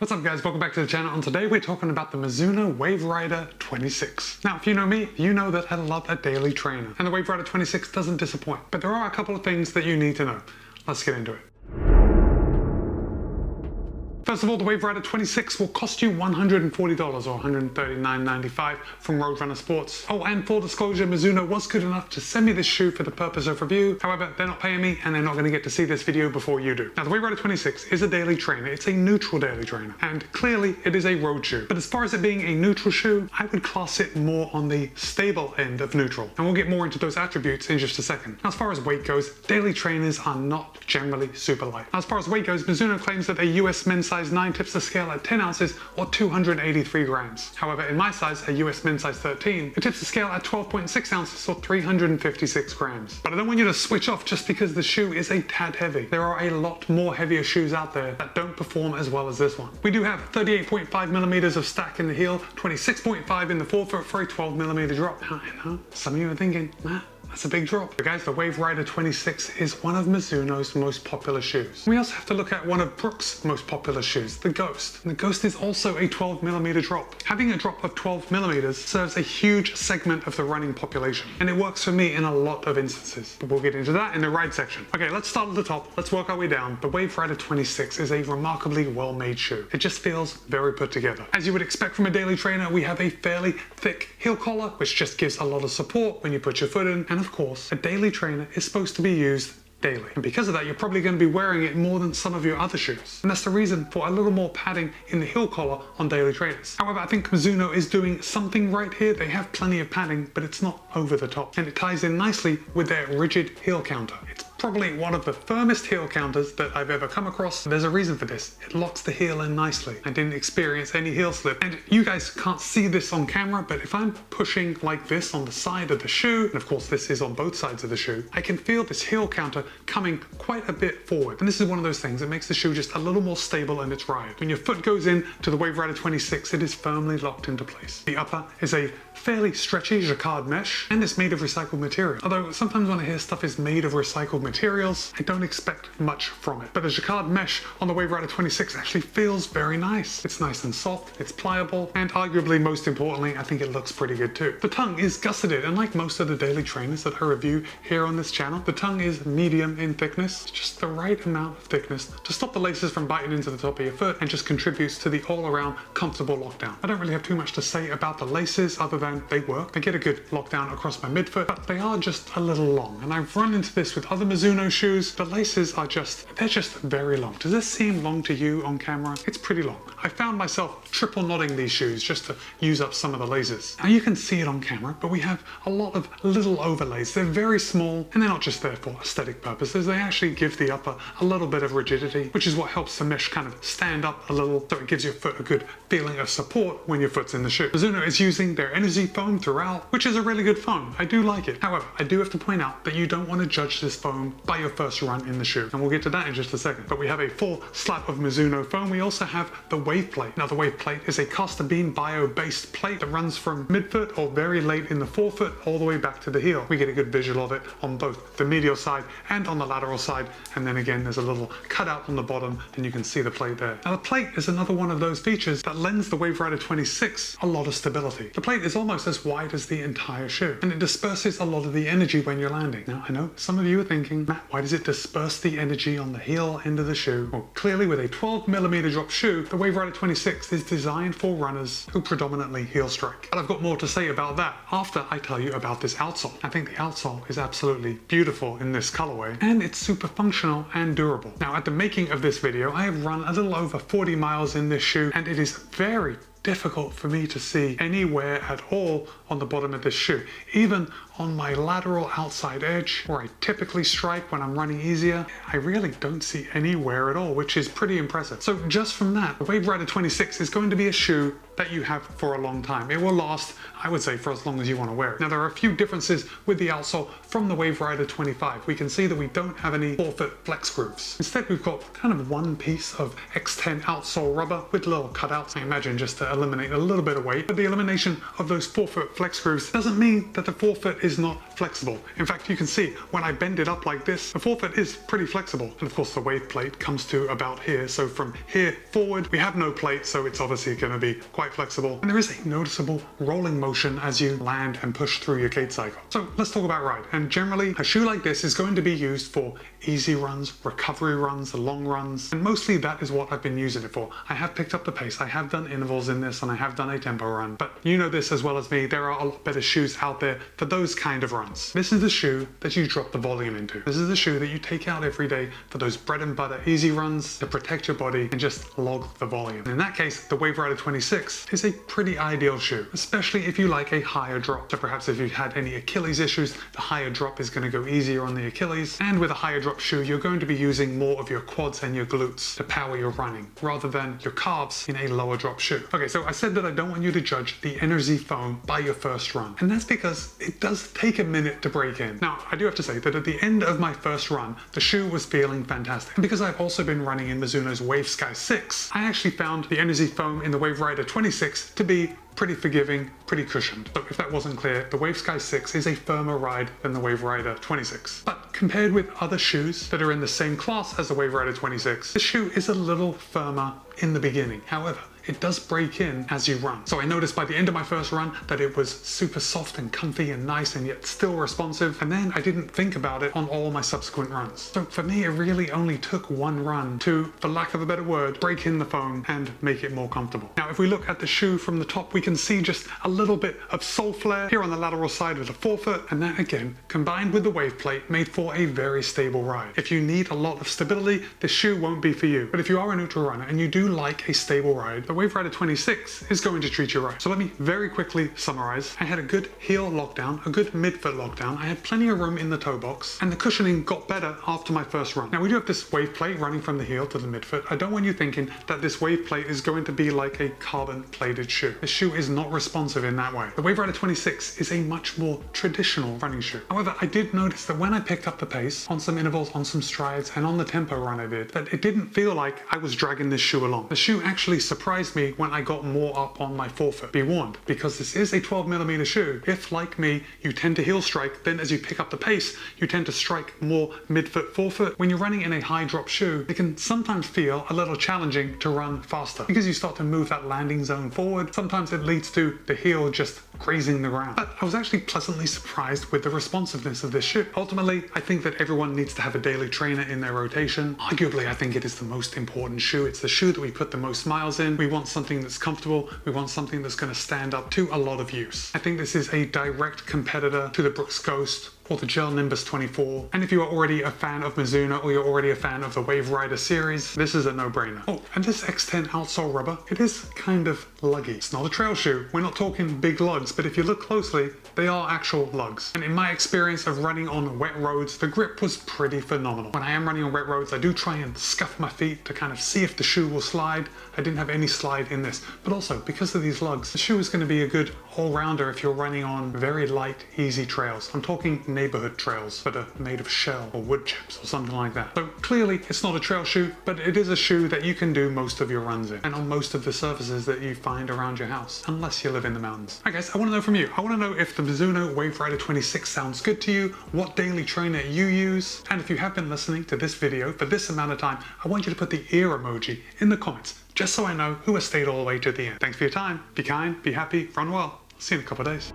What's up guys, welcome back to the channel, and today we're talking about the Mizuno Wave Rider 26. Now if you know me, you know that I love a daily trainer, and the Wave Rider 26 doesn't disappoint, but there are a couple of things that you need to know. Let's get into it. First of all, the Wave Rider 26 will cost you $140 or $139.95 from Roadrunner Sports. Oh, and full disclosure, Mizuno was good enough to send me this shoe for the purpose of review. However, they're not paying me and they're not going to get to see this video before you do. Now, the Wave Rider 26 is a daily trainer. It's a neutral daily trainer, and clearly it is a road shoe. But as far as it being a neutral shoe, I would class it more on the stable end of neutral. And we'll get more into those attributes in just a second. Now, as far as weight goes, daily trainers are not generally super light. Now, as far as weight goes, Mizuno claims that a US men's size 9 tips the scale at 10 ounces or 283 grams. However, in my size, a US men's size 13, it tips the scale at 12.6 ounces or 356 grams. But I don't want you to switch off just because the shoe is a tad heavy. There are a lot more heavier shoes out there that don't perform as well as this one. We do have 38.5 millimeters of stack in the heel, 26.5 in the forefoot for a 12 millimeter drop. Now, I know some of you are thinking, Matt, that's a big drop. But guys, the Wave Rider 26 is one of Mizuno's most popular shoes. We also have to look at one of Brooks' most popular shoes, the Ghost. And the Ghost is also a 12 millimeter drop. Having a drop of 12 millimeters serves a huge segment of the running population, and it works for me in a lot of instances. But we'll get into that in the ride section. Okay, let's start at the top. Let's work our way down. The Wave Rider 26 is a remarkably well-made shoe. It just feels very put together. As you would expect from a daily trainer, we have a fairly thick heel collar, which just gives a lot of support when you put your foot in. And of course, a daily trainer is supposed to be used daily. And because of that, you're probably going to be wearing it more than some of your other shoes. And that's the reason for a little more padding in the heel collar on daily trainers. However, I think Mizuno is doing something right here. They have plenty of padding, but it's not over the top. And it ties in nicely with their rigid heel counter. It's probably one of the firmest heel counters that I've ever come across. There's a reason for this. It locks the heel in nicely. I didn't experience any heel slip. And you guys can't see this on camera, but if I'm pushing like this on the side of the shoe, and of course this is on both sides of the shoe, I can feel this heel counter coming quite a bit forward. And this is one of those things that makes the shoe just a little more stable in its ride. When your foot goes in to the Wave Rider 26, it is firmly locked into place. The upper is a fairly stretchy jacquard mesh, and it's made of recycled material. Although sometimes when I hear stuff is made of recycled materials, I don't expect much from it. But the jacquard mesh on the Wave Rider 26 actually feels very nice. It's nice and soft, it's pliable, and arguably most importantly, I think it looks pretty good too. The tongue is gusseted, and like most of the daily trainers that I review here on this channel, the tongue is medium in thickness, just the right amount of thickness to stop the laces from biting into the top of your foot and just contributes to the all-around comfortable lockdown. I don't really have too much to say about the laces other than they work. They get a good lockdown across my midfoot, but they are just a little long. And I've run into this with other Mizuno shoes. The laces are they're just very long. Does this seem long to you on camera? It's pretty long. I found myself triple knotting these shoes just to use up some of the laces. Now you can see it on camera, but we have a lot of little overlays. They're very small, and they're not just there for aesthetic purposes. They actually give the upper a little bit of rigidity, which is what helps the mesh kind of stand up a little, so it gives your foot a good feeling of support when your foot's in the shoe. Mizuno is using their Energy foam throughout, which is a really good foam. I do like it. However, I do have to point out that you don't want to judge this foam by your first run in the shoe, and we'll get to that in just a second. But we have a full slab of Mizuno foam. We also have the Wave Plate. Now the Wave Plate is a Castor Beam bio-based plate that runs from midfoot or very late in the forefoot all the way back to the heel. We get a good visual of it on both the medial side and on the lateral side, and then again there's a little cutout on the bottom and you can see the plate there. Now the plate is another one of those features that lends the Wave Rider 26 a lot of stability. The plate is almost as wide as the entire shoe, and it disperses a lot of the energy when you're landing. Now I know some of you are thinking, Matt, why does it disperse the energy on the heel end of the shoe? Well, clearly with a 12 millimeter drop shoe, the Wave Rider 26 is designed for runners who predominantly heel strike. But I've got more to say about that after I tell you about this outsole. I think the outsole is absolutely beautiful in this colorway, and it's super functional and durable. Now at the making of this video, I have run a little over 40 miles in this shoe, and it is very difficult for me to see any wear at all on the bottom of this shoe. Even on my lateral outside edge, where I typically strike when I'm running easier, I really don't see any wear at all, which is pretty impressive. So just from that, the Wave Rider 26 is going to be a shoe that you have for a long time. It will last, I would say, for as long as you want to wear it. Now, there are a few differences with the outsole from the Wave Rider 25. We can see that we don't have any forefoot flex grooves. Instead, we've got kind of one piece of X10 outsole rubber with little cutouts, I imagine, just to eliminate a little bit of weight. But the elimination of those forefoot flex grooves doesn't mean that the forefoot is not flexible. In fact, you can see when I bend it up like this, the forefoot is pretty flexible. And of course, the wave plate comes to about here. So from here forward, we have no plate, so it's obviously going to be quite flexible. And there is a noticeable rolling motion as you land and push through your gait cycle. So let's talk about ride. And generally, a shoe like this is going to be used for easy runs, recovery runs, long runs, and mostly that is what I've been using it for. I have picked up the pace, I have done intervals in this, and I have done a tempo run, but you know this as well as me, there are a lot better shoes out there for those kind of runs. This is the shoe that you drop the volume into. This is the shoe that you take out every day for those bread and butter easy runs to protect your body and just log the volume. In that case, the Wave Rider 26 is a pretty ideal shoe, especially if you like a higher drop. So perhaps if you've had any Achilles issues, the higher drop is going to go easier on the Achilles, and with a higher drop shoe, you're going to be using more of your quads and your glutes to power your running, rather than your calves in a lower drop shoe. Okay, so I said that I don't want you to judge the Energy foam by your first run, and that's because it does take a minute to break in. Now, I do have to say that at the end of my first run, the shoe was feeling fantastic. And because I've also been running in Mizuno's Wave Sky 6, I actually found the Energy foam in the Wave Rider 26 to be pretty forgiving, pretty cushioned. So if that wasn't clear, the Wave Sky 6 is a firmer ride than the Wave Rider 26. But compared with other shoes that are in the same class as the Wave Rider 26, the shoe is a little firmer in the beginning. However, it does break in as you run. So I noticed by the end of my first run that it was super soft and comfy and nice and yet still responsive. And then I didn't think about it on all my subsequent runs. So for me, it really only took one run to, for lack of a better word, break in the foam and make it more comfortable. Now, if we look at the shoe from the top, we can see just a little bit of sole flare here on the lateral side of the forefoot. And that again, combined with the wave plate, made for a very stable ride. If you need a lot of stability, this shoe won't be for you. But if you are an ultra runner and you do like a stable ride, the Wave Rider 26 is going to treat you right. So let me very quickly summarize. I had a good heel lockdown, a good midfoot lockdown. I had plenty of room in the toe box, and the cushioning got better after my first run. Now we do have this wave plate running from the heel to the midfoot. I don't want you thinking that this wave plate is going to be like a carbon plated shoe. The shoe is not responsive in that way. The Wave Rider 26 is a much more traditional running shoe. However, I did notice that when I picked up the pace on some intervals, on some strides, and on the tempo run I did, that it didn't feel like I was dragging this shoe along. The shoe actually surprised me when I got more up on my forefoot. Be warned, because this is a 12mm shoe, if like me, you tend to heel strike, then as you pick up the pace, you tend to strike more midfoot, forefoot. When you're running in a high drop shoe, it can sometimes feel a little challenging to run faster because you start to move that landing zone forward. Sometimes it leads to the heel just grazing the ground. But I was actually pleasantly surprised with the responsiveness of this shoe. Ultimately, I think that everyone needs to have a daily trainer in their rotation. Arguably, I think it is the most important shoe. It's the shoe that we put the most miles in. We want something that's comfortable. We want something that's going to stand up to a lot of use. I think this is a direct competitor to the Brooks Ghost or the Gel Nimbus 24. And if you are already a fan of Mizuno or you're already a fan of the Wave Rider series, this is a no-brainer. Oh, and this X10 outsole rubber, it is kind of luggy. It's not a trail shoe. We're not talking big lugs, but if you look closely, they are actual lugs. And in my experience of running on wet roads, the grip was pretty phenomenal. When I am running on wet roads, I do try and scuff my feet to kind of see if the shoe will slide. I didn't have any slide in this, but also because of these lugs, the shoe is going to be a good all-rounder if you're running on very light, easy trails. I'm talking neighborhood trails that are made of shell or wood chips or something like that. So clearly it's not a trail shoe, but it is a shoe that you can do most of your runs in and on most of the surfaces that you find around your house, unless you live in the mountains. Alright guys, I want to know from you. I want to know if the Mizuno Wave Rider 26 sounds good to you, what daily trainer you use, and if you have been listening to this video for this amount of time, I want you to put the ear emoji in the comments, just so I know who has stayed all the way to the end. Thanks for your time. Be kind, be happy, run well. See you in a couple of days.